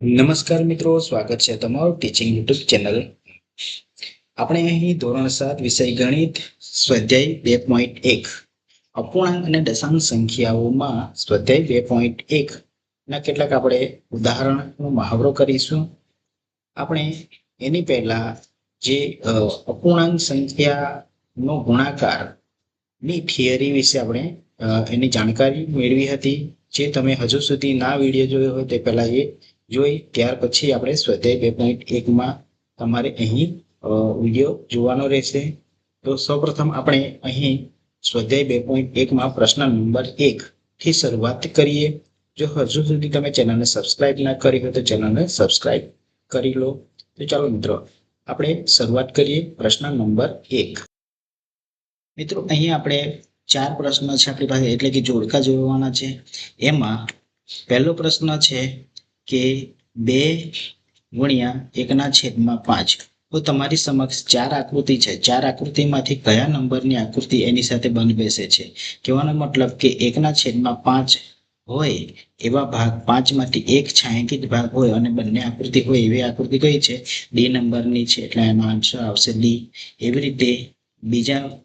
નમસ્કાર મિત્રો, સ્વાગત છે તમારું ટીચિંગ યુટ્યુબ ચેનલ. આપણે અહીં ધોરણ 7 વિષય ગણિત સ્વાધ્યાય 2.1 અપૂર્ણાંક અને દશાંશ સંખ્યાઓમાં સ્વાધ્યાય 2.1 ના કેટલાક આપણે ઉદાહરણનો મહાવરો કરીશું. આપણે એની પહેલા જે અપૂર્ણાંક સંખ્યાનો ગુણાકાર ની થિયરી વિશે આપણે એની જાણકારી મેળવી હતી. જે તમે હજુ સુધી ના વિડીયો જોયો હોય તે પહેલા એ જોઈ ત્યાર પછી આપણે સ્વાધ્યાય 2.1 તમારે અહીં વિડીયો જોવાનો રહેશે. તો સૌપ્રથમ આપણે અહીં સ્વાધ્યાય 2.1 પ્રશ્ન નંબર 1 થી શરૂઆત કરીએ. જો હજુ સુધી તમે ચેનલને સબસ્ક્રાઇબ ના કરી હોય તો ચેનલને સબસ્ક્રાઇબ કરી લો. તો ચાલો મિત્રો આપણે શરૂઆત કરીએ. પ્રશ્ન નંબર 1. મિત્રો અહીં આપણે 4 પ્રશ્ન છે આપણી પાસે, એટલે કે જોડકા જોડવાના છે. એમાં પહેલો પ્રશ્ન છે કે 2 × 1/5. તો તમારી સમક્ષ 4 આકૃતિ છે. 4 આકૃતિમાંથી કયા નંબરની આકૃતિ એની સાથે બંધ બેસે છે? કહેવાનો મતલબ કે 1/5 હોય એવા ભાગ 5 માંથી એક છાંયાંકિત ભાગ હોય અને બંને આકૃતિ હોય એવી આકૃતિ કઈ છે? ડી નંબરની છે, એટલે એનો આન્સર આવશે ડી. એવી રીતે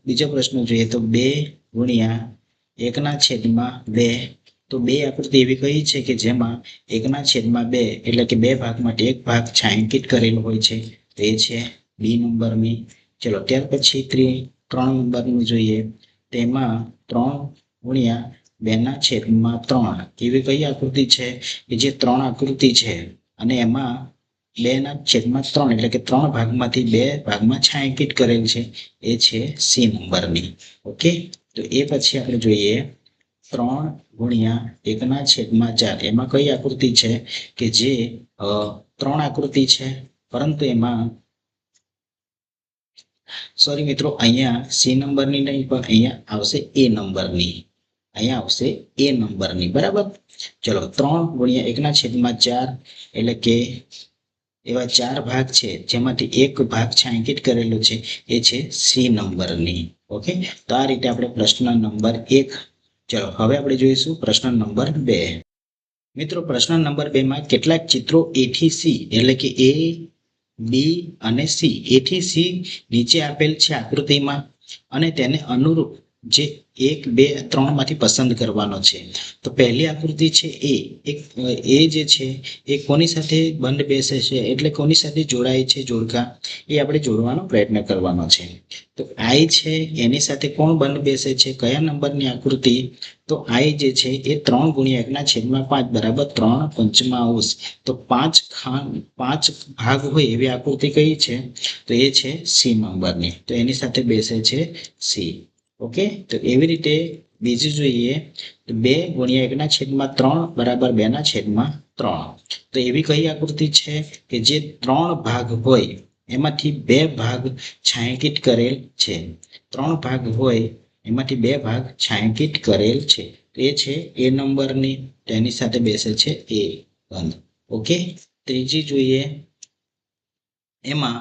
બીજો પ્રશ્ન જોઈએ તો 2 × 1/2. તો બે આકૃતિ એવી કઈ છે કે જેમાં 1/2 એટલે કે બે ભાગમાંથી એક ભાગ છાંયાંકિત કરેલો હોય છે, તો એ છે બી નંબરની. ચલો ત્યાર પછી 3 નંબરનું જોઈએ. તેમાં 3 × 2/3 એવી કઈ આકૃતિ છે કે જે 3 આકૃતિ છે અને એમાં 2/3 એટલે કે 3 ભાગમાંથી 2 ભાગમાં છાંયાંકિત કરેલ છે, એ છે સી નંબરની. ઓકે, તો એ પછી આપણે જોઈએ 3 × 1/4. એમાં કઈ આકૃતિ છે કે જે 3 આકૃતિ છે, પરંતુ એમાં સોરી મિત્રો, અહીંયા સી નંબરની નહીં પણ અહીંયા આવશે એ નંબરની. બરાબર. ચલો 3 × 1/4 એટલે કે એવા 4 ભાગ છે જેમાંથી એક ભાગ છાંયાંકિત કરેલો છે, એ છે સી નંબરની. ઓકે, તો આ રીતે આપણે પ્રશ્ન નંબર 1. ચલો હવે આપણે જોઈશું પ્રશ્ન નંબર 2. મિત્રો પ્રશ્ન નંબર 2 કેટલાક ચિત્રો એ થી સી એટલે કે એ, બી અને સી, એ થી સી નીચે આપેલ છે આકૃતિમાં, અને તેને અનુરૂપ જે 1, 2, 3 માંથી પસંદ કરવાનો છે. તો પહેલી આકૃતિ છે એ જે છે એ કોની સાથે બંધ બેસે છે, એટલે કોની સાથે જોડાય છે જોડકા, એ આપણે જોડવાનો પ્રયત્ન કરવાનો છે. તો આઈ છે એની સાથે કોણ બંધ બેસે છે, કયા નંબરની આકૃતિ? તો આઈ જે છે એ 3 × 1/5 બરાબર 3/5. તો 5 ભાગ હોય એવી આકૃતિ કઈ છે? તો એ છે સી નંબરની. તો એની સાથે બેસે છે સી. ઓકે, તો એવી રીતે બીજું જોઈએ તો 2 × 1/3 બરાબર 2/3. તો એવી કઈ આકૃતિ છે કે જે 3 ભાગ હોય એમાંથી 2 ભાગ છાંયાંકિત કરેલ છે. 3 ભાગ હોય એમાંથી 2 ભાગ છાંયાંકિત કરેલ છે, તો એ છે એ નંબરની. તેની સાથે બેસે છે એ બંધ. ઓકે, ત્રીજી જોઈએ. એમાં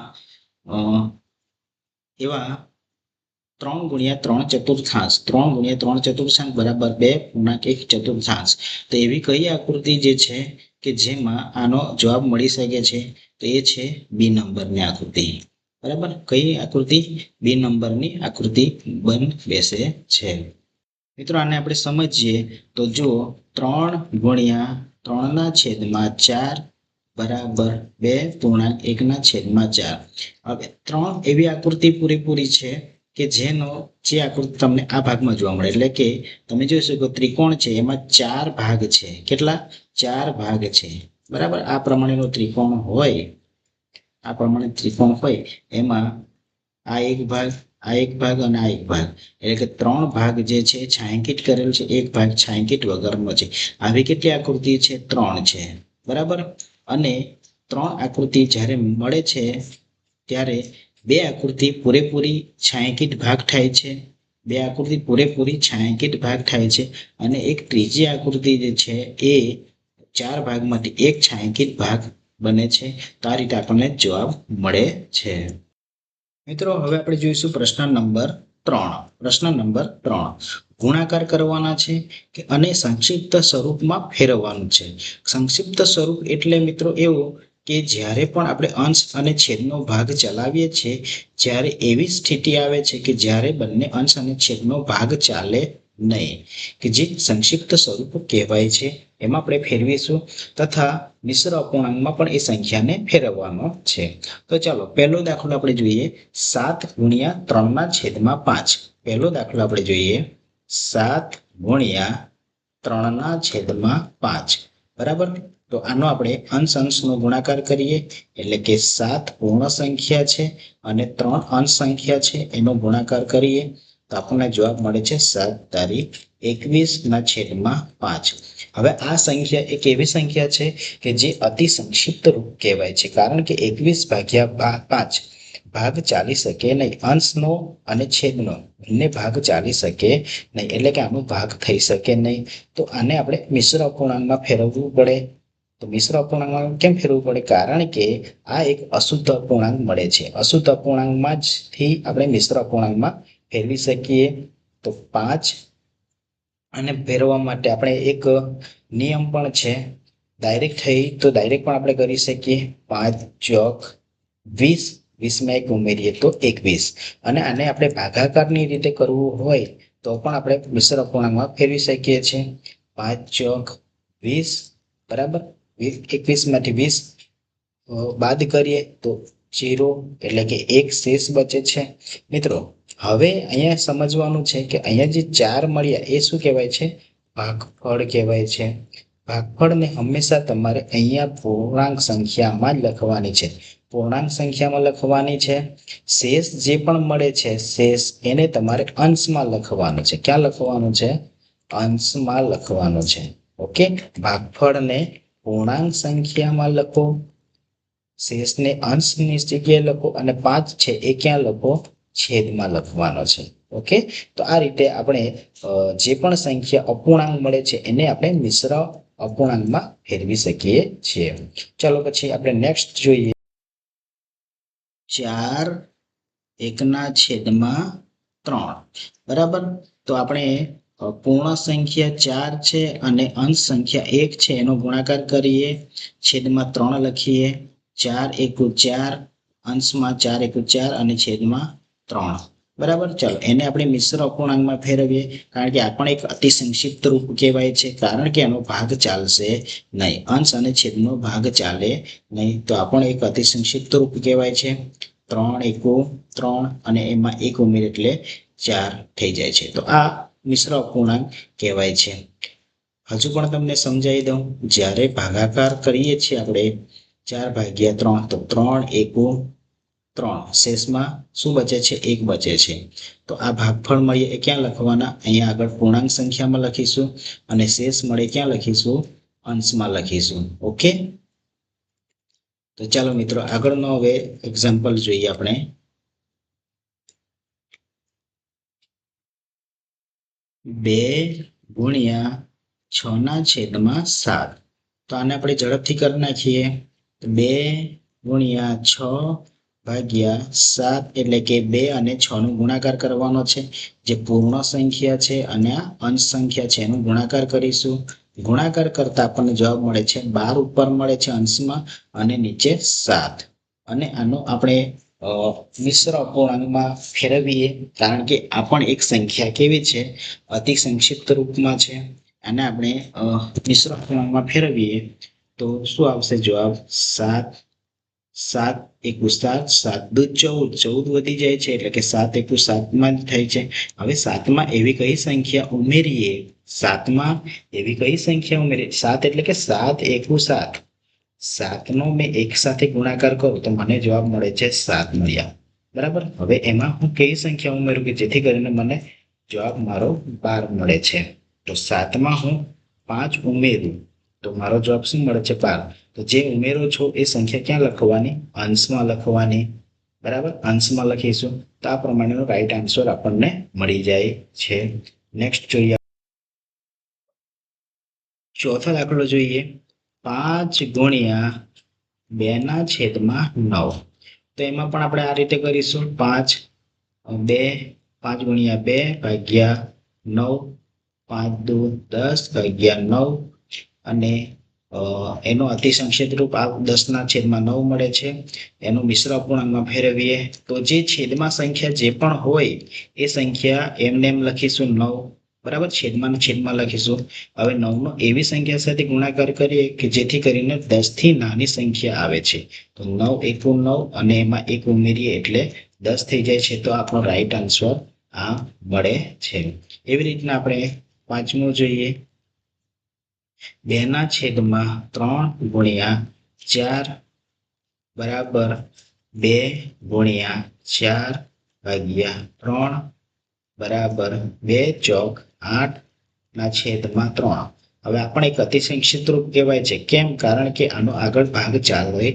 એવા 3 × 3/4. 3 × 3/4 બરાબર 2.1/4. તો એવી કઈ આકૃતિ જે છે કે જેમાં આનો જવાબ મળી શકે છે? તો એ છે બી નંબરની આકૃતિ. બરાબર, કઈ આકૃતિ? બી નંબરની આકૃતિ બંધ બેસે છે. મિત્રો આને આપણે સમજીએ તો જો 3 × 3/4 બરાબર 2.1/4. હવે 3 એવી આકૃતિ પૂરેપૂરી છે કે જે આકૃતિ તમને આ ભાગમાં જોવા મળે, એટલે કે તમે જોઈ શકો ત્રિકોણ છે એમાં 4 ભાગ છે. કેટલા? 4 ભાગ છે. બરાબર, આ પ્રમાણેનો ત્રિકોણ હોય, એમાં આ એક ભાગ, આ એક ભાગ અને આ એક ભાગ, એટલે કે 3 ભાગ જે છે છાંયાંકિત કરેલ છે, એક ભાગ છાંયાંકિત વગરનો છે. આવી કેટલી આકૃતિ છે? 3 છે. બરાબર, અને 3 આકૃતિ જ્યારે મળે છે ત્યારે 2 આકૃતિ પૂરેપૂરી છાંયાંકિત ભાગ થાય છે, 2 આકૃતિ પૂરેપૂરી છાંયાંકિત ભાગ થાય છે, અને એક ત્રીજી આકૃતિ જે છે એ 4 ભાગમાંથી એક છાંયાંકિત ભાગ બને છે. તો આ રીતે આપણને જવાબ મળે છે. મિત્રો હવે આપણે જોઈશું પ્રશ્ન નંબર 3. ગુણાકાર કરવાના છે કે અને સંક્ષિપ્ત સ્વરૂપમાં ફેરવવાનું છે. સંક્ષિપ્ત સ્વરૂપ એટલે મિત્રો એવું કે જ્યારે પણ આપણે અંશ અને છેદનો ભાગ ચલાવીએ છીએ જ્યારે એવી સ્થિતિ આવે છે કે જ્યારે બંને અંશ અને છેદનો ભાગ ચાલે નહીં, કે જે સંક્ષિપ્ત સ્વરૂપ કહેવાય છે. એમાં આપણે ફેરવીશું તથા મિશ્ર અપૂર્ણાંકમાં પણ એ સંખ્યાને ફેરવવાનો છે. તો ચાલો પહેલો દાખલો આપણે જોઈએ, 7 × 3/5. પહેલો દાખલો આપણે જોઈએ 7 × 3/5. બરાબર. તો આનો આપણે અંશનો ગુણાકાર કરીએ એટલે કે 7 પૂર્ણ સંખ્યા છે અને 3 અંશ સંખ્યા છે, એનો ગુણાકાર કરીએ તો આપણને જવાબ મળે છે 7×21/5. હવે આ સંખ્યા એક એવી સંખ્યા છે કે જે અતિ સંક્ષિપ્ત રૂપ કહેવાય છે, કારણ કે 21/5 ભાગ ચાલી શકે નહીં. અંશનો અને છેદનો બંને ભાગ ચાલી શકે નહીં, એટલે કે આનો ભાગ થઈ શકે નહીં. તો આને આપણે મિશ્ર અપૂર્ણાંકમાં ફેરવવું પડે. તો મિશ્ર અપૂર્ણાંકમાં કેમ ફેરવવું પડે? કારણ કે આ એક અશુદ્ધ અપૂર્ણાંક મળે છે. અશુદ્ધ અપૂર્ણાંકમાં થી આપણે મિશ્ર અપૂર્ણાંકમાં ફેરવી શકીએ. તો 5 અને ફેરવવા માટે આપણે એક નિયમ પણ છે. ડાયરેક્ટ થઈ તો ડાયરેક્ટ પણ આપણે કરી શકીએ. 5 × 20, 20માં 1 ઉમેરીએ તો 21. અને આને આપણે ભાગાકારની રીતે કરવું હોય તો પણ આપણે મિશ્ર અપૂર્ણાંકમાં ફેરવી શકીએ છીએ. 5 × 20 બરાબર. 21માંથી 20 બાદ કરીએ તો 0, એટલે કે 1 શેષ બચે છે. મિત્રો હવે અહીંયા સમજવાનું છે કે અહીંયા જે 4 મળ્યા એ શું કહેવાય છે? ભાગફળ કહેવાય છે. ભાગફળને હંમેશા તમારે અહીંયા પૂર્ણાંક સંખ્યામાં જ લખવાની છે. પૂર્ણાંક સંખ્યામાં લખવાની છે. શેષ જે પણ મળે છે શેષ એને તમારે અંશમાં લખવાનું છે. ક્યાં લખવાનું છે? અંશમાં લખવાનું છે. ઓકે. ભાગફળને પૂર્ણાંક સંખ્યામાં લખો, શેષને અંશની જગ્યાએ લખો અને 5 છે એ ક્યાં લખો? છેદમાં લખવાનો છે. ઓકે. તો આ રીતે આપણે જે પણ સંખ્યા અપૂર્ણાંક મળે છે એને આપણે મિશ્ર અપૂર્ણાંકમાં ફેરવી શકીએ છીએ. ચાલો પછી આપણે નેક્સ્ટ જોઈએ 4/1/3. બરાબર. તો આપણે પૂર્ણ સંખ્યા 4 છે અને અંશ સંખ્યા 1 છે એનો ગુણાકાર કરીએ, છેદમાં 3 લખીએ. 4 × 4, અંશમાં 4 × 4 અને છેદમાં 3. બરાબર. ચાલો એને આપણે મિશ્ર અપૂર્ણાંકમાં ફેરવીએ, કારણ કે આ પણ એક અતિ સંક્ષિપ્ત રૂપ કહેવાય છે, કારણ કે એનો ભાગ ચાલશે નહીં. અંશ અને છેદનો ભાગ ચાલે નહીં, તો આ પણ એક અતિ સંક્ષિપ્ત રૂપ કહેવાય છે. 3 × 3 અને એમાં 1 ઉમેર એટલે 4 થઈ જાય છે. તો આ મિશ્ર અપૂર્ણાંક કહેવાય છે. હજુ પણ તમને સમજાવી દઉં, જ્યારે ભાગાકાર કરીએ છીએ આપણે 4/3 તો 3 × 3, શેષમાં શું બચે છે? 1 બચે છે. તો આ ભાગફળ મળીએ એ ક્યાં લખવાના? અહીંયા આગળ પૂર્ણાંક સંખ્યામાં લખીશું અને શેષ મળે ક્યાં લખીશું? અંશમાં લખીશું. ઓકે. તો ચાલો મિત્રો આગળનો હવે એક્ઝામ્પલ જોઈએ આપણે. 2/6/7. તો આને આપણે ઝડપથી કરી નાખીએ. 2/6/7 એટલે કે 2 અને 6 નો ગુણાકાર કરવાનો છે. જે પૂર્ણ સંખ્યા છે અને આ અંશ સંખ્યા છે એનો ગુણાકાર કરીશું. ગુણાકાર કરતા આપણને જવાબ મળે છે 12 ઉપર મળે છે અંશમાં અને નીચે 7. અને આનો આપણે મિશ્ર અપૂર્ણાંકમાં ફેરવીએ, કારણ કે આ પણ એક સંખ્યા કેવી છે? અતિ સંક્ષિપ્ત રૂપમાં છે. આને આપણે મિશ્ર અપૂર્ણાંકમાં ફેરવીએ તો શું આવશે જવાબ? 7. 7 × 7, 7 × 14, 14 વધી જાય છે એટલે કે 7 × 7માં જ થાય છે. હવે 7માં એવી કઈ સંખ્યા ઉમેરીએ? 7માં એવી કઈ સંખ્યા ઉમેરીએ? 7 એટલે કે 7 × 7. 7નો મેં એક સાથે ગુણાકાર કરું તો મને જવાબ મળે છે 7 મળ્યા. બરાબર. હવે એમાં હું કઈ સંખ્યા ઉમેરું કે જેથી કરીને મને જવાબ મારો 12 મળે છે? તો 7માં હું 5 ઉમેરું તો મારો જવાબ શું મળે છે? 12. તો જે ઉમેરો છો એ સંખ્યા ક્યાં લખવાની? અંશમાં લખવાની. બરાબર. અંશમાં લખીશું તો આ પ્રમાણેનો રાઈટ આન્સર આપણને મળી જાય છે. નેક્સ્ટ જોઈએ, ચોથો દાખલો જોઈએ. 5 × 2/9. તો એમાં પણ આપણે આ રીતે કરીશું. 5 × 2 / 9, 5 દુ 10, 11 9 અને એનો અતિસંક્ષિપ્ત રૂપ આ 10/9 મળે છે. એનું મિશ્ર અપૂર્ણાંકમાં ફેરવીએ તો જે છેદમાં સંખ્યા જે પણ હોય એ સંખ્યા એમને એમ લખીશું 9, બરાબર. છેદમાં લખીશું. હવે 9 નો એવી સંખ્યા સાથે ગુણાકાર કરીએ કે જેથી કરીને 10 થી નાની સંખ્યા આવે છે. તો 9 એકુ 9 અને એમાં 1 ઉમેરીએ એટલે 10 થઈ જાય છે. તો આપણો રાઈટ આન્સર આ મળે છે. એવી રીતના આપણે પાંચમું જોઈએ. 2/3 ગુણ્યા 4 બરાબર 2 × 4/3 બરાબર 2 ચોક 8/3. હવે આ પણ એક અતિસંક્ષિપ્ત રૂપ કહેવાય છે. કેમ? કારણ કે આનો આગળ ભાગ ચાલે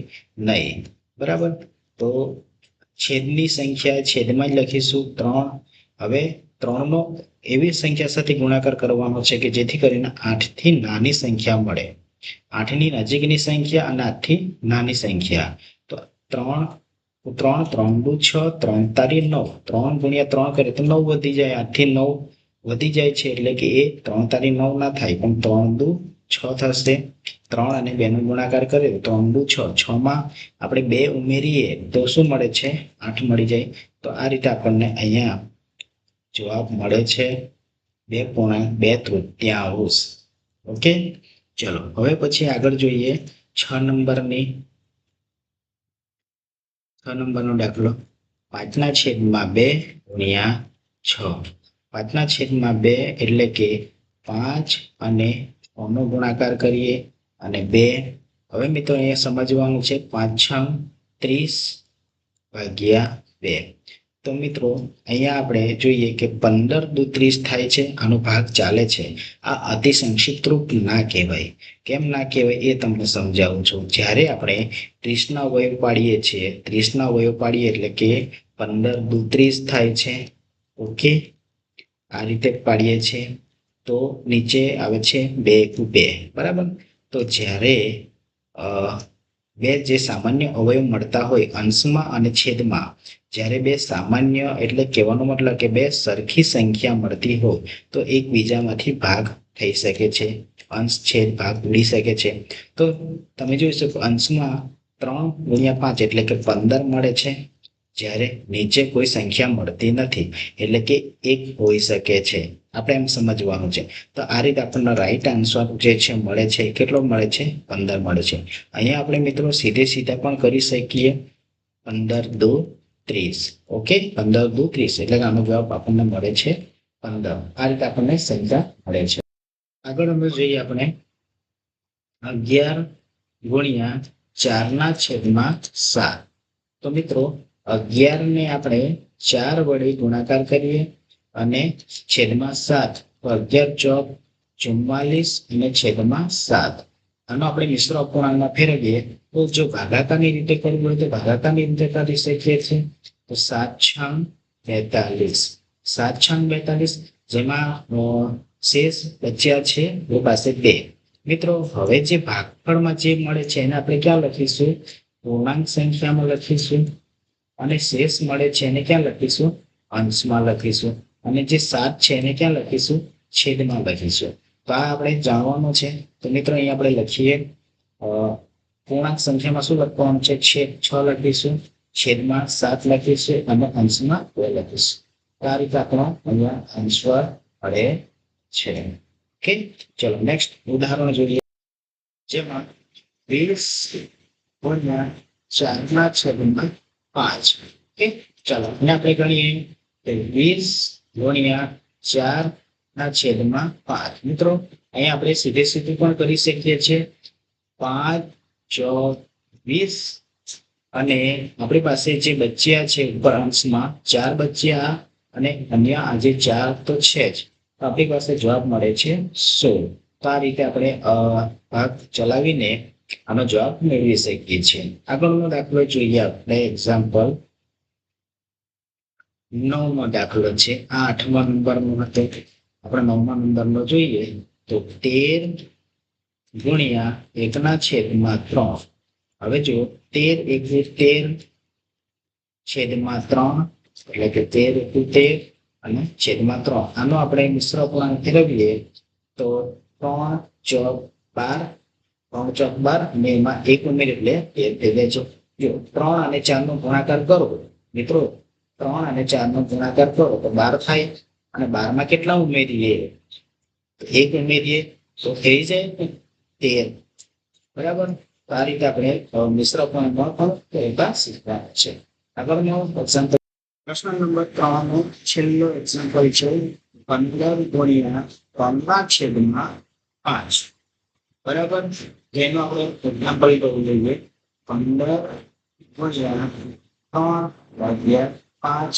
નહીં, બરાબર. તો છેદની સંખ્યા છેદમાં જ લખીશું 3. હવે 3 નો એવી સંખ્યા સાથે ગુણાકાર કરવાનો છે કે જેથી કરીને 8 થી નાની સંખ્યા મળે. 8 ની નજીકની સંખ્યા અને 8 થી નાની સંખ્યા. તો 3 3 3 દુ 6 3 તારી 9. 3 ગુણ્યા 3 કરે તો 9 વધી જાય. 8 થી 9 વધી જાય છે એટલે કે એ 3 તારી 9 ના થાય, પણ 3 દુ 6 થશે. 3 અને 2 નો ગુણાકાર કરીએ તો 3 દુ 6. 6 માં આપણે 2 ઉમેરીએ તો શું મળે છે? 8 મળી જાય. તો આ રીતે આપણને અહીંયા જવાબ મળે છે 2.2/3. ઓકે, ચલો હવે પછી આગળ જોઈએ 6 નંબરનો દાખલો. 5/2 ગુણ્યા 6. 5/2 એટલે કે 5 અને 6 નો ગુણાકાર કરીએ અને 2. હવે મિત્રો અહીંયા સમજવાનું છે 5 × 30/2. તો મિત્રો અહીંયા આપણે જોઈએ કે 15 દુ 30 થાય છે. આનો ભાગ ચાલે છે. આ અતિસંક્ષિપ્ત રૂપ ના કહેવાય. કેમ ના કહેવાય એ તમને સમજાવું છું. જ્યારે આપણે 30 ના અવયવ પાડીએ છીએ, 30 ના અવયવ પાડીએ એટલે કે 15 દુ 30 થાય છે. ઓકે, આ રીતે પાડીએ છીએ. તો નીચે આવે છે 2 એકુ 2, બરાબર. તો જ્યારે બે જે સામાન્ય અવયવ મળતા હોય અંશમાં અને છેદમાં, જ્યારે બે સામાન્ય એટલે કહેવાનો મતલબ કે બે સરખી સંખ્યા મળતી હોય તો એકબીજામાંથી ભાગ થઈ શકે છે. અંશ છેદ ભાગ ઉડી શકે છે. તો તમે જોઈ શકો અંશમાં 3 × 5 એટલે કે 15 મળે છે, જ્યારે નીચે કોઈ સંખ્યા મળતી નથી એટલે કે 1 હોઈ શકે છે. આપણે એમ સમજવાનું છે. તો આ રીતે આપણને રાઈટ આન્સર જે છે મળે છે. કેટલો મળે છે? 15 મળે છે. અહીંયા આપણે મિત્રો સીધા પણ કરી શકીએ. 15 દુ 30. ઓકે, 15 દુ 30 એટલે આનો જવાબ આપણને મળે છે 15. આ રીતે આપણને સંખ્યા મળે છે. આગળ અમે જોઈએ આપણે 11 ગુણ્યા 4/7. તો મિત્રો 11 ને આપણે 4 વડે ગુણાકાર કરીએ અને છેદમાં 7. તો 11 ચોક 44 અને છેદમાં 7. આનો આપણે મિશ્ર અપૂર્ણાંકમાં ફેરવીએ તો જો ભાગાકારની રીતે કરવું હોય તો ભાગાકારની રીતે કરી શકીએ છીએ. તો 7 × 42. 7 × 42 જેમાં શેષ બચ્યા છે એ પાસે 2. મિત્રો હવે જે ભાગફળમાં જે મળે છે એને આપણે ક્યાં લખીશું? પૂર્ણાંક સંખ્યામાં લખીશું. અને શેષ મળે છે એને ક્યાં લખીશું? અંશમાં લખીશું. અને જે 7 છે એને ક્યાં લખીશું? છેદમાં લખીશું. તો આ આપણે જાણવાનું છે. તો મિત્રો અહીંયા આપણે લખીએ પૂર્ણાંક સંખ્યામાં શું લખવાનું છે? છેદ 6 લખીશું, છેદમાં 7 લખીશું અને અંશમાં 2 લખીશું. આ રીતે આપણો અહીંયા આન્સર મળે છે. ઓકે, ચલો નેક્સ્ટ ઉદાહરણ જોઈએ. જેમાં 20 ગુણ્યા 4/5. ઓકે, ચાલો અને આપણે ગણીએ 20 ગુણ્યા 4/5. મિત્રો અહીંયા આપણે સીધું પણ કરી શકીએ છીએ. 5 ચોક 20 અને આપણી પાસે જે બચ્યા છે ઉપર અંશમાં 4 બચ્યા અને અન્ય આજે 4 તો છે જ. તો આપણી પાસે જવાબ મળે છે 16. તો આ રીતે આપણે ભાગ ચલાવીને આનો જવાબ મેળવી શકીએ છીએ. આગળનો દાખલો જોઈએ આપણે. એક્ઝામ્પલ 9નો દાખલો છે. આ 8મા નંબરનો હતો. આપણે 9મા નંબરનો જોઈએ તો 13 ગુણ્યા 1/3. હવે જો 13 એકુ 13 છેદમાં 3 એટલે કે 13 એકુ 13 અને છેદમાં 3. આનો આપણે મિશ્ર અપૂર્ણાંક ફેરવીએ તો 3 ચોક 12, 3 ચોક 12 અને એમાં 1 ઉમેર એટલે 2 થઈ જાય છે. જો 3 અને 4 નો ગુણાકાર કરો મિત્રો, 3 અને 4 નો ગુણાકાર કરો તો 12 થાય, અને 12 માં કેટલા ઉમેરીએ? 1 ઉમેરીએ તો થઈ જાય 13. બરાબર. તો આ રીતે આપણે મિશ્ર અપૂર્ણાંક પણ શીખવાનું છે. આગળનો એક્ઝામ્પલ, પ્રશ્ન નંબર 3 નો છેલ્લો એક્ઝામ્પલ છે 15 ગુણ્યા 3/5. બરાબર. જેનો આપણે એક્ઝામ્પલ કરવું જોઈએ 15 ગુણ્યા 3/5.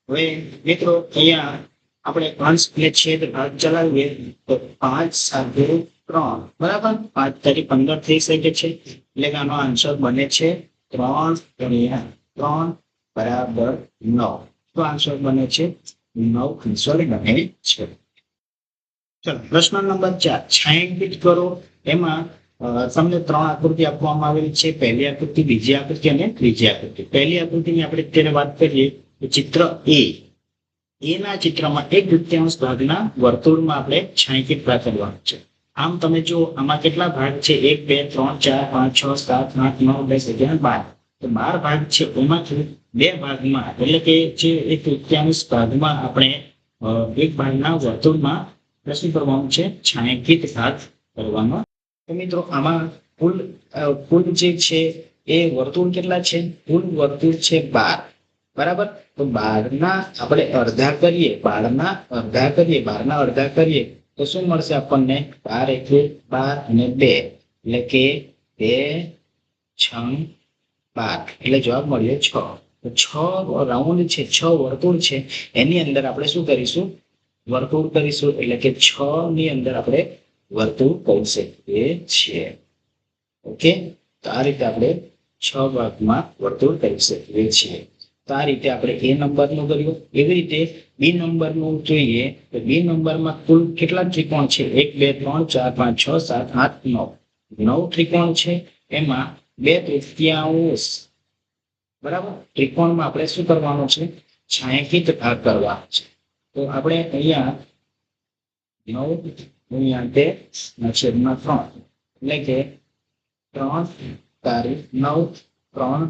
હવે મિત્રો અહીંયા આપણે અંશ એટલે છેદ ભાગ ચલાવીએ તો 5 સાથે 3. બરાબર. 5 તારી 15 થઈ શકે છે, એટલે કે આનો આન્સર બને છે 3 ગુણ્યા 3 બરાબર 9. તો આન્સર બને છે 9 આન્સર બને છે. ચલો પ્રશ્ન નંબર 4, છાयांकित કરો. એમાં તમને 3 આકૃતિ આપવામાં આવેલી છે. પહેલી આકૃતિ, બીજી આકૃતિ અને ત્રીજી આકૃતિ. પહેલી આકૃતિની આપણે અત્યારે વાત કરીએ તો ચિત્ર એના ચિત્રમાં 1/3 ભાગના વર્તુળમાં આપણે છાयांकित કરવાનું છે. આમ તમે જો આમાં કેટલા ભાગ છે? 1 2 3 4 5 6 7 8 9 10 11 12. તો 12 ભાગ છે, એમાંથી 2 ભાગમાં એટલે કે જે 1/3 ભાગમાં આપણે એક ભાગના વર્તુળમાં શું કરવાનું છે? છાयांकित ભાગ કરવાનો. તો મિત્રો આમાં કુલ જે છે એ વર્તુળ કેટલા છે? કુલ વર્તુળ છે 12. બરાબર. તો 12 ના આપણે અડધા કરીએ, 12 ના અડધા કરીએ તો શું મળશે આપણને? 12 એટલે 12 અને 2 એટલે કે 2 6 12 એટલે જવાબ મળ્યો 6. તો 6 રાઉન્ડ છે, 6 વર્તુળ છે, એની અંદર આપણે શું કરીશું? વર્તુળ કરીશું. એટલે કે 6 ની અંદર આપણે વર્તુળ કરી શકીએ છીએ. ઓકે. તો આ રીતે આપણે 6 ભાગમાં વર્તુળ કરી શકીએ છીએ. તો આ રીતે આપણે એ નંબરનું કર્યું. એવી રીતે બી નંબરનું જોઈએ તો બી નંબરમાં કુલ કેટલા ત્રિકોણ છે? 1 2 3 4 5 6 7 8 9. 9 ત્રિકોણ છે, એમાં 2/3. બરાબર. ત્રિકોણમાં આપણે શું કરવાનું છે? છાयांकित ભાગ કરવાનો છે. તો આપણે અહીંયા 9 ગુણ્યા 2 છેદમાં 3 એટલે કે 3 તારીખ 9 3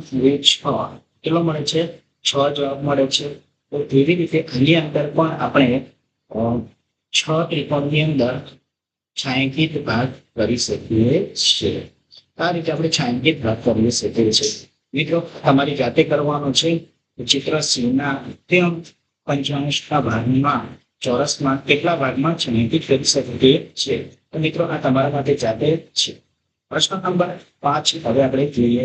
6 કેટલો મળે છે? 6 જવાબ મળે છે. તો એવી રીતે આની અંદર પણ આપણે 6 ત્રિકોણની અંદર છાयांकित ભાગ કરી શકીએ છીએ. આ રીતે આપણે છાयांकित ભાગ કરી શકીએ છીએ. મિત્રો તમારી જાતે કરવાનો છે. ચિત્ર સીના પંચાંશના ભાગમાં ચોરસમાં કેટલા ભાગમાં છાयांकित કરી શકીએ છીએ? તો મિત્રો આ તમારા માટે જાતે છે. પ્રશ્ન નંબર 5 હવે આપણે જોઈએ.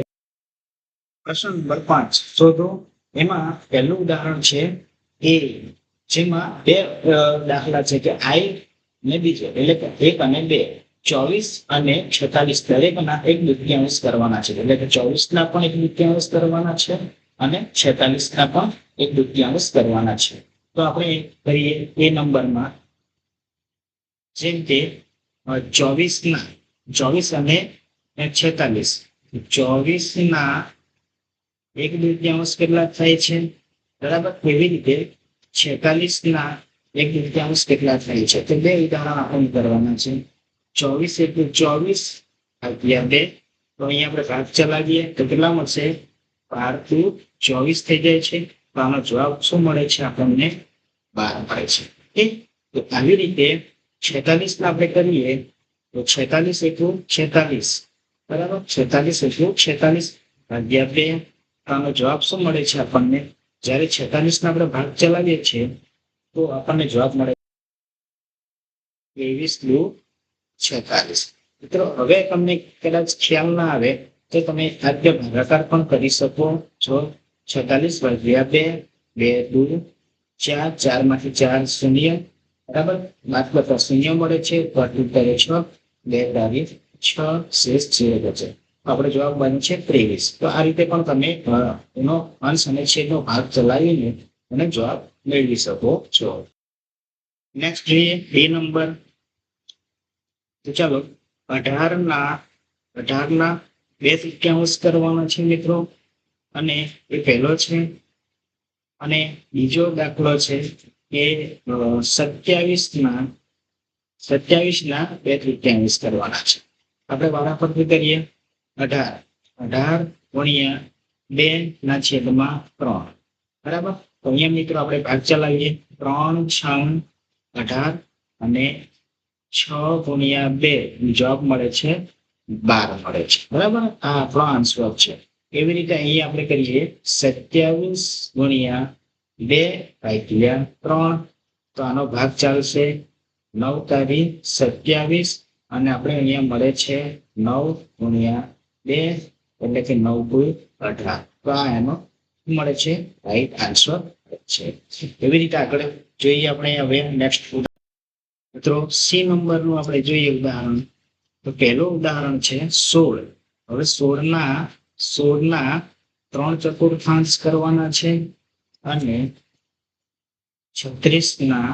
પ્રશ્ન નંબર 5 શોધો. એમાં પહેલું ઉદાહરણ છે એ, જેમાં 2 દાખલા છે કે આઈ ને બીજો એટલે કે 1 અને 2, 24 અને 46 દરેકના 1/2 કરવાના છે. એટલે કે 24 ના પણ 1/2 કરવાના છે અને 46 ના પણ 1/2 કરવાના છે. તો આપણે કરીએ એ નંબરમાં, જેમ કે 24 અને 46. 24 ના 1/2 કેટલા થાય છે? બરાબર. એવી રીતે 46 ના 1/2 કેટલા થાય છે? તો 2 ઉદાહરણ આપણે કરવાના છે. 24 એટલે 24 ભાગ્યા 2. તો અહીંયા આપણે ભાગ ચલાવીએ તો કેટલા મળશે? 12 × 24 થઈ જાય છે. તો આનો જવાબ શું મળે છે? આપણને 12 મળે છે. ઓકે. તો આવી રીતે 46 ના આપણે કરીએ તો 46 એટલું 46. બરાબર. 46 એટલું 46 ભાગ્યા 2. આનો જવાબ શું મળે છે આપણને? જ્યારે 46 ના આપણે ભાગ ચલાવીએ છીએ તો આપણને જવાબ મળે 23 × 46. મિત્રો હવે તમને કદાચ ખ્યાલ ના આવે તો તમે આદ્ય ભાગાકાર પણ કરી શકો છો. 46 ભાગ્યા 2, 2 × 4, 4 માંથી 4 શૂન્ય. બરાબર. બાદ કરતા શૂન્ય મળે છે. કરે 6, 2 તારીખ 6 શેષ 0 બચે. આપણે જવાબ બને છે 23. તો આ રીતે પણ તમે એનો અંશ અને છેદનો ભાગ ચલાવીને અને જવાબ મેળવી શકો છો. નેક્સ્ટ જોઈએ 2 નંબર. તો ચાલો 18 ના 2/3 કરવાના છે મિત્રો, અને એ પહેલો છે. અને બીજો દાખલો છે એ 27 ના 2/3 કરવાના છે. આપણે વારાફરતી કરીએ. 18 ગુણ્યા 2/3. બરાબર. તો અહીંયા મિત્રો આપણે ભાગ ચલાવીએ. 3 6 18 અને 6 ગુણ્યા 2 જવાબ મળે છે 12 મળે છે. બરાબર. આ આપણો આન્સર છે. એવી રીતે અહીંયા આપણે કરીએ 27 ગુણ્યા 2/3. તો આનો ભાગ ચાલશે 9 તારી 27 અને આપણે અહીંયા મળે છે 9 ગુણ્યા 2 એટલે કે 9×18. તો આ એનો મળે છે રાઈટ આન્સર છે. એવી રીતે આગળ જોઈએ આપણે હવે નેક્સ્ટ મિત્રો સી નંબરનું આપણે જોઈએ ઉદાહરણ. તો પહેલું ઉદાહરણ છે 16. હવે 16ના 3 ચતુર્થાંશ કરવાના છે અને 36ના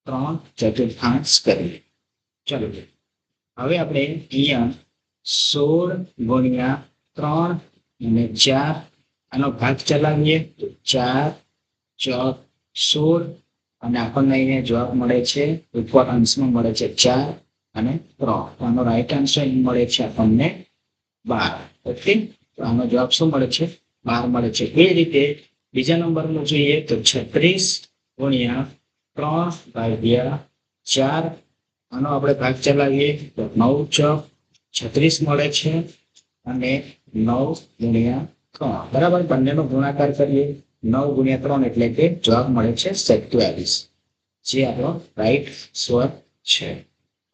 3 ચતુર્થાંશ કરીએ. ચલો હવે આપણે અહીંયા 16 ગુણ્યા 3 અને 4 આનો ભાગ ચલાવીએ. તો 4 ચોક 16 અને આપણને અહીંયા જવાબ મળે છે ઉપર અંશમાં મળે છે 4 અને 3. આનો રાઈટ આન્સર મળે છે આપણને 12. ઓકે. તો આનો જવાબ શું મળે છે 12 મળે છે. એ રીતે બીજા નંબરનું જોઈએ તો 36 ગુણ્યા 3/4 આનો આપણે ભાગ ચલાવીએ તો 9 ચોક 36 મળે છે અને 9 ગુણ્યા 3. બરાબર. બંનેનો ગુણાકાર કરીએ 9 ગુણ્યા 3 એટલે કે જવાબ મળે છે 27 જે આપણો રાઈટ સ્વર છે.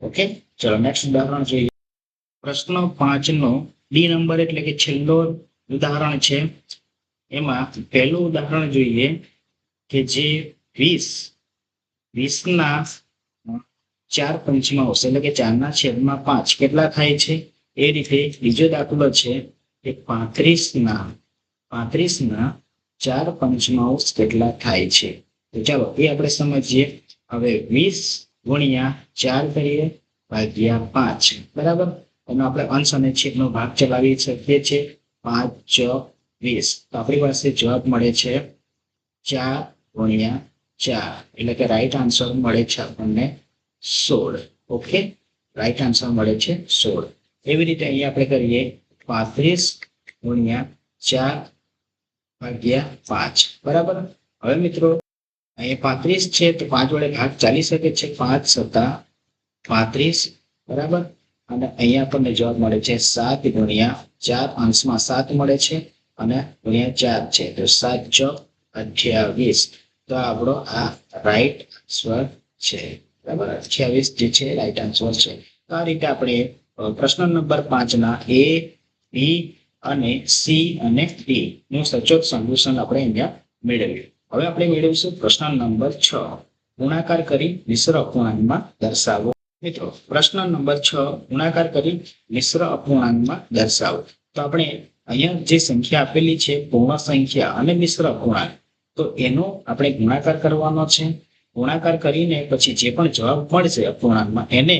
ઓકે. ચલો નેક્સ્ટ ઉદાહરણ જોઈએ. પ્રશ્ન 5 નો ડી નંબર એટલે કે છેલ્લો ઉદાહરણ છે. એમાં પહેલું ઉદાહરણ જોઈએ કે જે 20ના 4/5 એટલે કે 4/5 કેટલા થાય છે. એ રીતે બીજો દાખલો છે કે 35ના 4/5 કેટલા થાય છે. તો ચાલો એ આપણે સમજીએ. હવે 20 ગુણ્યા 4 કરીએ ભાગ્યા 5. બરાબર. એનો આપણે અંશ અને છેદનો ભાગ ચલાવી શકીએ છીએ. 5 ચોક 20. તો આપણી પાસે જવાબ મળે છે 4 ગુણ્યા 4 એટલે કે રાઈટ આન્સર મળે છે આપણને 16. ઓકે. રાઈટ આન્સર મળે છે 16. એવી રીતે અહીંયા આપણે કરીએ 35 ગુણ્યા 4 ભાગ્યા 5. બરાબર. હવે મિત્રો અહીંયા 35 છે તો 5 વડે ભાગ ચાલી શકે છે. 5 સત્તા 35. બરાબર. અને અહીંયા આપણને જવાબ મળે છે 7 ગુણ્યા 4. અંશમાં 7 મળે છે અને ગુણ્યા 4 છે તો 7 ચોક 28. તો આપણો આ રાઈટ આન્સર છે. બરાબર. 28 જે છે રાઈટ આન્સર છે. તો આ રીતે આપણે પ્રશ્ન નંબર 5ના A, B અને C અને D નું સચોટ સોલ્યુશન આપણે અહીંયા મેળવ્યું. હવે આપણે મેળવીશું પ્રશ્ન નંબર 6. ગુણાકાર કરી મિશ્ર અપૂર્ણાંકમાં દર્શાવો. મિત્રો પ્રશ્ન નંબર 6 ગુણાકાર કરી મિશ્ર અપૂર્ણાંકમાં દર્શાવો. તો આપણે અહીંયા જે સંખ્યા આપેલી છે પૂર્ણ સંખ્યા અને મિશ્ર અપૂર્ણાંક, તો એનો આપણે ગુણાકાર કરવાનો છે. ગુણાકાર કરીને પછી જે પણ જવાબ મળશે અપૂર્ણાંકમાં એને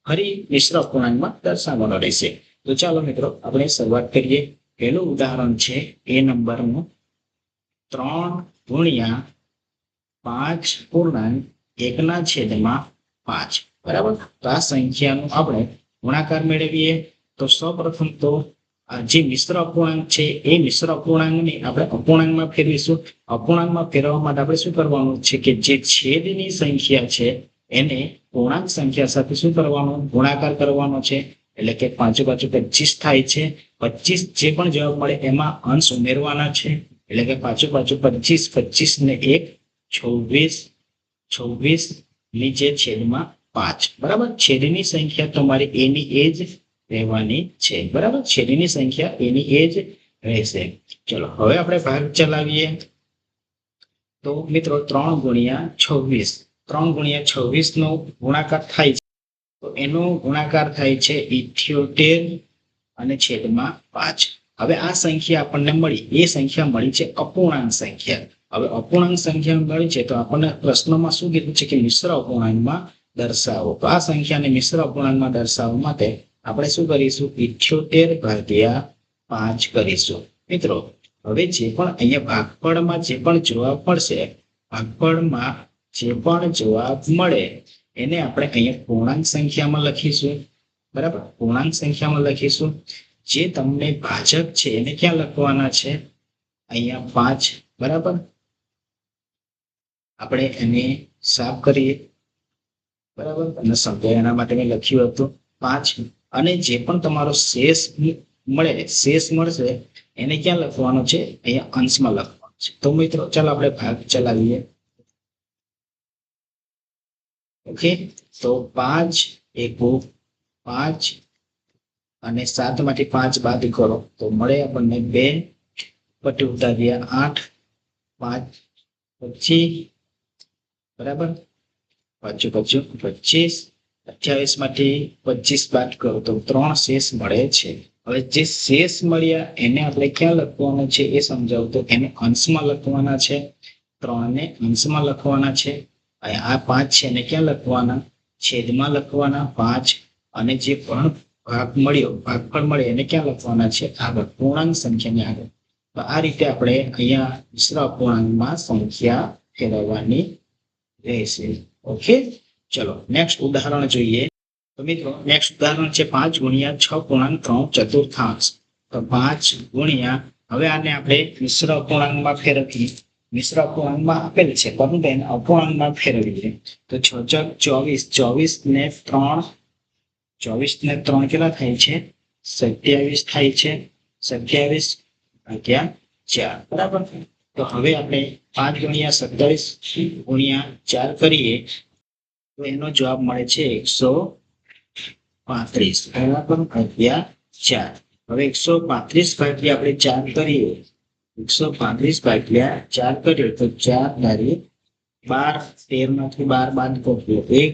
ફરી મિશ્ર અપૂર્ણાંકમાં દર્શાવવાનો રહેશે. તો ચાલો મિત્રો આપણે શરૂઆત કરીએ. પહેલું ઉદાહરણ છે એ નંબરનું 3 ગુણ્યા 5/1/5. બરાબર. તો આ સંખ્યાનું આપણે ગુણાકાર મેળવીએ. તો સૌપ્રથમ તો જે મિશ્ર અપૂર્ણાંક છે એ મિશ્ર અપૂર્ણાંકને આપણે અપૂર્ણાંકમાં ફેરવીશું. અપૂર્ણાંકમાં ફેરવવા માટે આપણે શું કરવાનું છે કે જે છેદની સંખ્યા છે એને પૂર્ણાંક સંખ્યા સાથે શું કરવાનું ગુણાકાર કરવાનો છે. એટલે કે 5 × 5 = 25 થાય છે. 25 જે પણ જવાબ મળે એમાં અંશ ઉમેરવાના છે. એટલે કે 5 × 5 = 25. 25 ને 1 26 નીચે છેદમાં 5. બરાબર. છેદની સંખ્યા તમારી એની એ જ રહેવાની છે. બરાબર. છેદની સંખ્યા એની એ જ રહેશે. ચલો હવે આપણે ભાગ ચલાવીએ. તો મિત્રો 3 ગુણ્યા 26. 3 ગુણ્યા 26 નો ગુણાકાર થાય છે તો એનો ગુણાકાર થાય છે 78 અને છેદમાં 5. હવે આ સંખ્યા આપણને મળી. એ સંખ્યા મળી છે અપૂર્ણાંક સંખ્યા. હવે અપૂર્ણાંક સંખ્યા મળી છે તો આપણને પ્રશ્નમાં શું કીધું છે કે મિશ્ર અપૂર્ણાંકમાં દર્શાવો. તો આ સંખ્યાને મિશ્ર અપૂર્ણાંકમાં દર્શાવવા માટે આપણે શું કરીશું 78/5 કરીશું. મિત્રો હવે જે પણ અહીંયા ભાગફળમાં જે પણ જવાબ મળશે ભાગફળમાં જે પણ જવાબ મળે એને આપણે અહીંયા પૂર્ણાંક સંખ્યામાં લખીશું. બરાબર, પૂર્ણાંક સંખ્યામાં લખીશું. જે તમને ભાજક છે એને ક્યાં લખવાના છે? અહીંયા 5. બરાબર, આપણે એને સાફ કરીએ. બરાબર, તમને સમજાય એના માટે મેં લખ્યું હતું 5. અને જે પણ તમારો શેષ મળશે એને ક્યાં લખવાનો છે? અહીંયા અંશમાં લખવાનો છે. તો મિત્રો ચાલો આપણે ભાગ ચલાવીએ. ઓકે, તો 5 એકુ 5 અને 7 માંથી 5 બાદ કરો તો મળે આપણને 2. પટ્ટી ઉતાર્યા 8, 5 25. બરાબર, 5 25, 28 માંથી 25 બાદ કરો તો 3 શેષ મળે છે. હવે જે શેષ મળ્યા એને આપણે ક્યાં લખવાનું છે એ સમજાવું. તો એને અંશમાં લખવાના છે. 3 ને અંશમાં લખવાના છે. આ 5 છે એને ક્યાં લખવાના? છેદમાં લખવાના 5. અને જે પણ ભાગફળ મળે એને ક્યાં લખવાના છે? આગળ, પૂર્ણાંક સંખ્યાની આગળ. તો આ રીતે આપણે અહીંયા મિશ્ર અપૂર્ણાંકમાં સંખ્યા ફેરવવાની રહેશે. ઓકે, ચલો નેક્સ્ટ ઉદાહરણ જોઈએ. તો મિત્રો નેક્સ્ટ ઉદાહરણ છે 5 ગુણ્યા 6.3 ચતુર્થાંશ. તો 5 ગુણ્યા, હવે આને આપણે મિશ્ર અપૂર્ણાંકમાં ફેરવીએ. મિશ્ર અપૂર્ણાંકમાં આપેલ છે પરંતુ એને અપૂર્ણાંકમાં ફેરવીએ. તો 6 24 ને 3, 24 ને 3 કેટલા થાય છે? 27 થાય છે. 27 ભાગ્યા 4. બરાબર, તો હવે આપણે 5 ગુણ્યા 27 ગુણ્યા 4 કરીએ તો એનો જવાબ મળે છે 135. બરાબર, ભાગ્યા 4. હવે 135 ભાગ્યા આપણે 4 કરીએ, 135 ભાગ્યા 4 કરીએ તો 4 ધારી 12, 13 માંથી 12 બાદ કરો 1.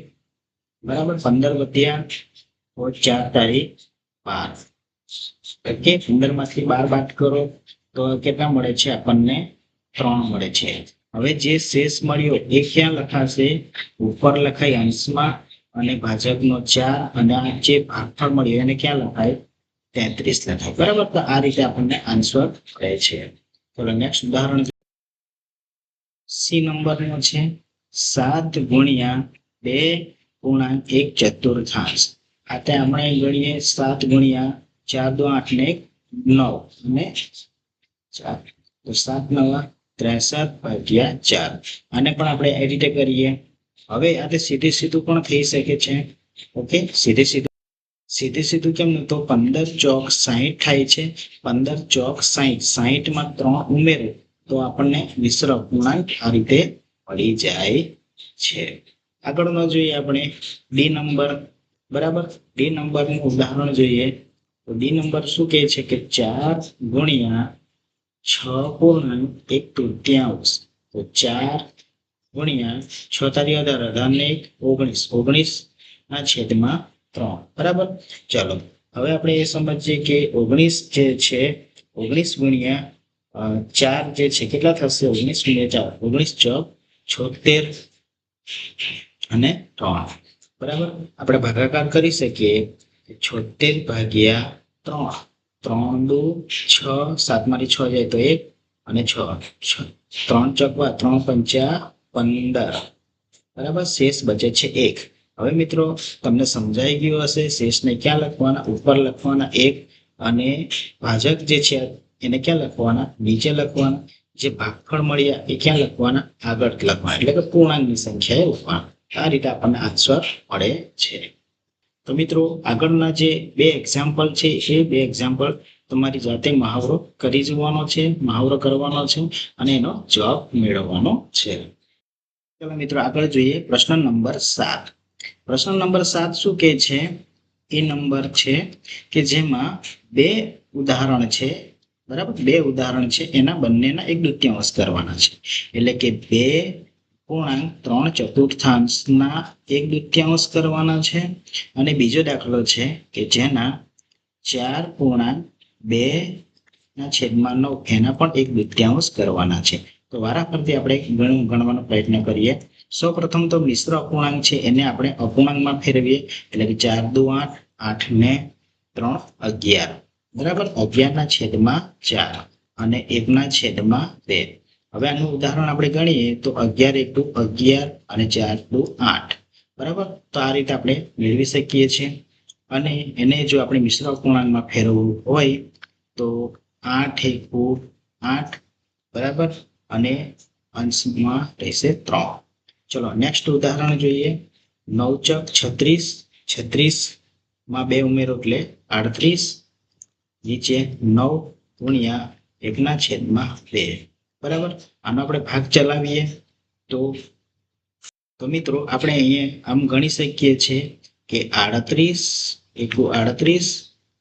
બરાબર, 15 વધ્યા 4 ધારી 12. ઓકે, 15 માંથી 12 બાદ કરો તો કેટલા મળે છે આપણને? 3 મળે છે. હવે જે શેષ મળ્યો એ ક્યાં લખાશે? ઉપર લખાય અંશમાં, અને ભાજકનો 4, અને આ જે ભાગફળ મળ્યો એને ક્યાં લખાય? 33 લખાય. બરાબર, તો આ રીતે આપણને આન્સર મળે છે. ચલો નેક્સ્ટ ઉદાહરણ સી નંબરનો છે 7 ગુણ્યા 2.1 ચતુર્થાંશ. આ તે આપણે ગણીએ 7 ગુણ્યા 4 2 8 ને 9 અને 4. તો 7 9 63 ભાગ્યા 4. આને પણ આપણે એ રીતે કરીએ. હવે આ સીધું પણ થઈ શકે છે. ઓકે, સીધું કેમ? તો 15 ચોક 60 થાય છે. 15 ચોક 60, 60 માં 3 ઉમેરો તો આપણને મિશ્ર અપૂર્ણાંક આ રીતે મળી જાય છે. આગળનો જોઈએ આપણે ડી નંબર. બરાબર, ડી નંબરનું ઉદાહરણ જોઈએ. તો ડી નંબર શું કહે છે કે 4 ગુણ્યા 6.1 તૃતીયાંશ. તો 4 ગુણ્યા 6 તારી 18, 19 ના છેદમાં 3. બરાબર, ચાલો હવે આપણે એ સમજીએ કે 19 જે છે 19 ગુણ્યા 4 જે છે કેટલા થશે? 19 ગુણ્યા 4, 19 ચોક 76 અને 3. બરાબર, આપણે ભાગાકાર કરી શકીએ. 76 ભાગ્યા 3, 3 દુ 6, 7 માંથી 6 જાય તો 1 અને 6, 3 ચોકવા 3 પંચા 15. બરાબર, શેષ બચે છે 1. હવે મિત્રો તમને સમજાઈ ગયું હશે. શેષને ક્યાં લખવાના? ઉપર લખવાના 1, અને ભાજક જે છે એને ક્યાં લખવાના? નીચે લખવાના. જે ભાગફળ મળ્યા એ ક્યાં લખવાના? આગળ લખવાના, એટલે કે પૂર્ણાંકની સંખ્યાએ લખવાના. આ રીતે આપણને આન્સર મળે છે. તો મિત્રો આગળના જે 2 એક્ઝામ્પલ છે એ 2 એક્ઝામ્પલ તમારી જાતે મહાવરો કરી જોવાનો છે, મહાવરો કરવાનો છે અને એનો જવાબ મેળવવાનો છે. ચાલો મિત્રો આગળ જોઈએ પ્રશ્ન નંબર 7. પ્રશ્ન નંબર 7 શું કહે છે? એ નંબર છે કે જેમાં 2 ઉદાહરણ છે. બરાબર, 2 ઉદાહરણ છે, એના બંનેના 1/2 કરવાના છે. એટલે કે 2.3 ચતુર્થાંશના 1/2 કરવાના છે. અને બીજો દાખલો છે કે જેના 4.2 ના છેદમાં 9 એના પણ 1/2 કરવાના છે. તો વારાફરતી આપણે ગણવાનો પ્રયત્ન કરીએ. સૌપ્રથમ તો મિશ્ર અપૂર્ણાંક છે એને આપણે અપૂર્ણાંકમાં ફેરવીએ. એટલે કે 4 દુ 8, 8 ને 3 11. બરાબર, 11 ના છેદમાં 4 અને 1 ના છેદમાં 2. હવે આનું ઉદાહરણ આપણે ગણીએ તો 11 * 11 અને 4 * 8 બરાબર. તો આ રીતે આપણે મેળવી શકીએ છીએ. અને એને જો આપણે મિશ્ર અપૂર્ણાંકમાં ફેરવવું હોય તો 8 * 8 બરાબર અને અંશમાં રહેશે 3. ચલો નેક્સ્ટ ઉદાહરણ જોઈએ. 9 * 36, 36 માં 2 ઉમેરો એટલે 38. નીચે 9 * 1/2 બરાબર. આનો આપણે ભાગ ચલાવીએ તો મિત્રો આપણે અહીંયા આમ ગણી શકીએ છીએ કે 38 = 38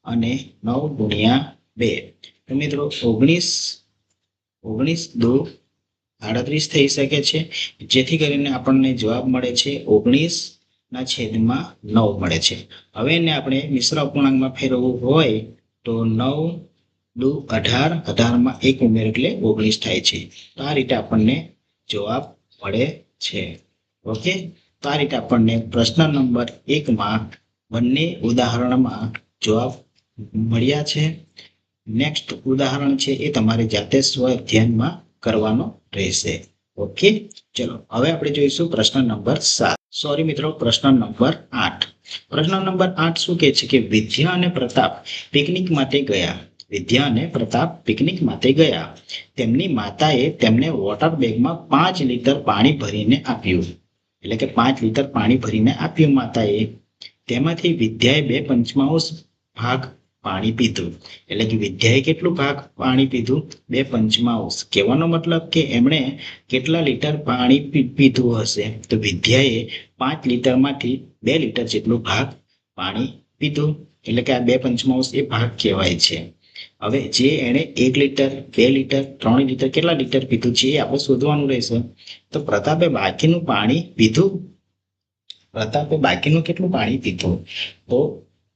અને 9 * 2. તો મિત્રો 19 * 2 = 38 થઈ શકે છે, જેથી કરીને આપણને જવાબ મળે છે 19/9 મળે છે. હવે એને આપણે મિશ્ર અપૂર્ણાંકમાં ફેરવવું હોય તો 9 * 18, 18માં 1 ઉમેરો એટલે 19 થાય છે. તો આ રીતે આપણને જવાબ મળે છે. ઓકે. તો આ રીતે આપણને પ્રશ્ન નંબર 1માં બંને ઉદાહરણમાં જવાબ મળ્યા છે. નેક્સ્ટ ઉદાહરણ છે એ તમારે જાતે સ્વઅધ્યયનમાં કરવાનો રહેશે. ઓકે. ચલો હવે આપણે જોઈશું પ્રશ્ન નંબર 7. સોરી મિત્રો, પ્રશ્ન નંબર 8. પ્રશ્ન નંબર 8 શું કહે છે કે વિદ્યા અને પ્રતાપ પિકનિક માટે ગયા. વિદ્યા અને પ્રતાપ પિકનિક માટે ગયા. તેમની માતાએ તેમને વોટર બેગમાં 5 લિટર પાણી ભરીને આપ્યું. એટલે કે 5 લિટર પાણી ભરીને આપ્યું માતાએ. તેમાંથી વિદ્યાએ 2/5 ભાગ પાણી પીધું. એટલે કે વિદ્યાએ કેટલું ભાગ પાણી પીધું? 2/5. કહેવાનો મતલબ કે એમણે કેટલા લીટર પાણી પીધું હશે? તો વિદ્યાએ 5 લિટરમાંથી 2 લિટર જેટલું ભાગ પાણી પીધું. એટલે કે આ 2/5 એ ભાગ કહેવાય છે. હવે જે એણે 1 લિટર, 2 લિટર, 3 લિટર કેટલા લિટર પીધું છે એ આપણે શોધવાનું રહેશે. તો પ્રતાપે બાકીનું પાણી પીધું. પ્રતાપે બાકીનું કેટલું પાણી પીધું? તો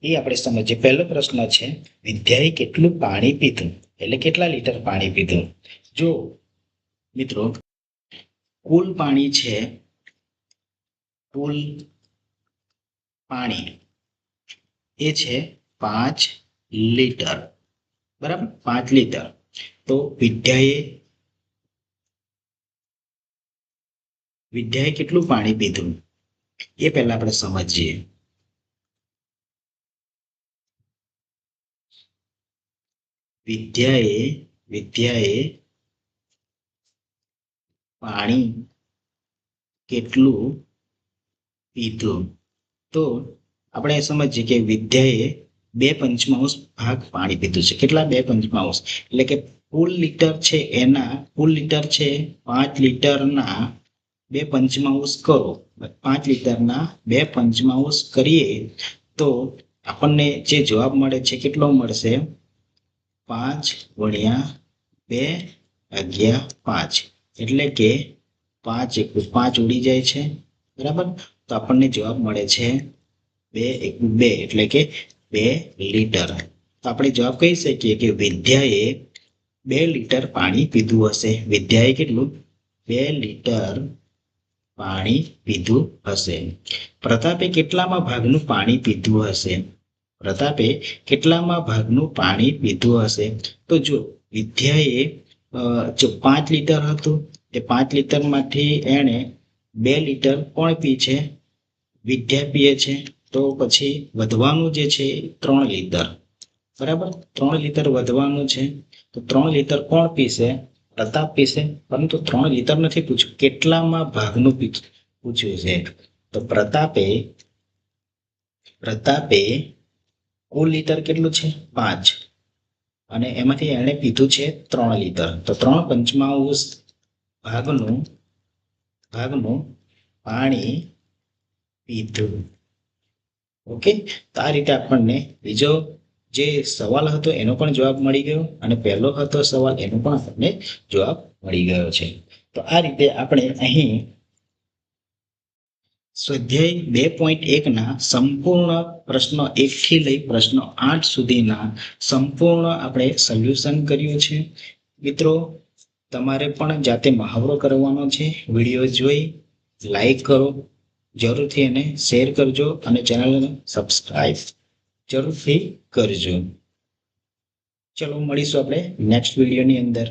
એ આપણે સમજીએ. પહેલો પ્રશ્ન છે વિદ્યાએ કેટલું પાણી પીધું, એટલે કેટલા લીટર પાણી પીધું. જો મિત્રો કુલ પાણી છે, કુલ પાણી એ છે 5 લિટર બરાબર, 5 લિટર. તો વિદ્યાએ કેટલું પાણી પીધું એ પહેલા આપણે સમજીએ. વિદ્યાએ પાણી કેટલું પીધું. તો આપણે સમજીએ કે વિદ્યાએ 2/5 ભાગ પાણી પીધું છે. કેટલા? 2/5. એટલે કે કુલ લીટર છે એના, કુલ લીટર છે 5 લીટરના 2/5 કરો. 5 લીટરના 2/5 કરીએ તો આપણને જે જવાબ મળે છે કેટલો મળશે? 5 × 2 = 5. એટલે કે 5 * 5 ઉડી જાય છે બરાબર. તો આપણને જવાબ મળે છે 2 × 2 એટલે કે 2 લિટર. તો આપણે જવાબ કહી શકીએ કે વિદ્યાએ 2 લિટર પાણી પીધું હશે. વિદ્યાએ કેટલું? 2 લિટર પાણી પીધું હશે. પ્રતાપે કેટલામાં ભાગનું પાણી પીધું હશે? પ્રતાપે કેટલામાં ભાગનું પાણી પીધું હશે? તો જો વિદ્યાએ જો 5 લિટર હતું, એ 5 લિટરમાંથી એણે 2 લિટર કોણ પી છે? વિદ્યા પીએ છે. તો પછી વધવાનું જે છે 3 લિટર બરાબર. 3 લિટર વધવાનું છે. તો 3 લિટર કોણ પીશે? પ્રતાપ પીશે. પરંતુ 3 લિટર નથી પૂછ્યું, કેટલામાં ભાગનું પૂછ્યું છે. તો પ્રતાપે કુલ લિટર કેટલું છે? 5 અને એમાંથી એણે પીધું છે 3 લિટર. તો 3/5 ભાગનું પાણી પીધું. ઓકે. તો આ રીતે આપણને બીજો જે સવાલ હતો એનો પણ જવાબ મળી ગયો અને પહેલો હતો સવાલ એનો પણ આપણને જવાબ મળી ગયો છે. તો આ રીતે આપણે અહીં સ્વાધ્યાય 2.1ના સંપૂર્ણ પ્રશ્નો 1 થી લઈ પ્રશ્નો 8 સુધીના સંપૂર્ણ આપણે સોલ્યુશન કર્યું છે. મિત્રો તમારે પણ જાતે મહાવરો કરવાનો છે. વિડીયો જોઈ લાઈક કરો, જરૂરથી એને શેર કરજો અને ચેનલને સબસ્ક્રાઇબ જરૂરથી કરજો. ચલો મળીશું આપણે નેક્સ્ટ વિડીયોની અંદર.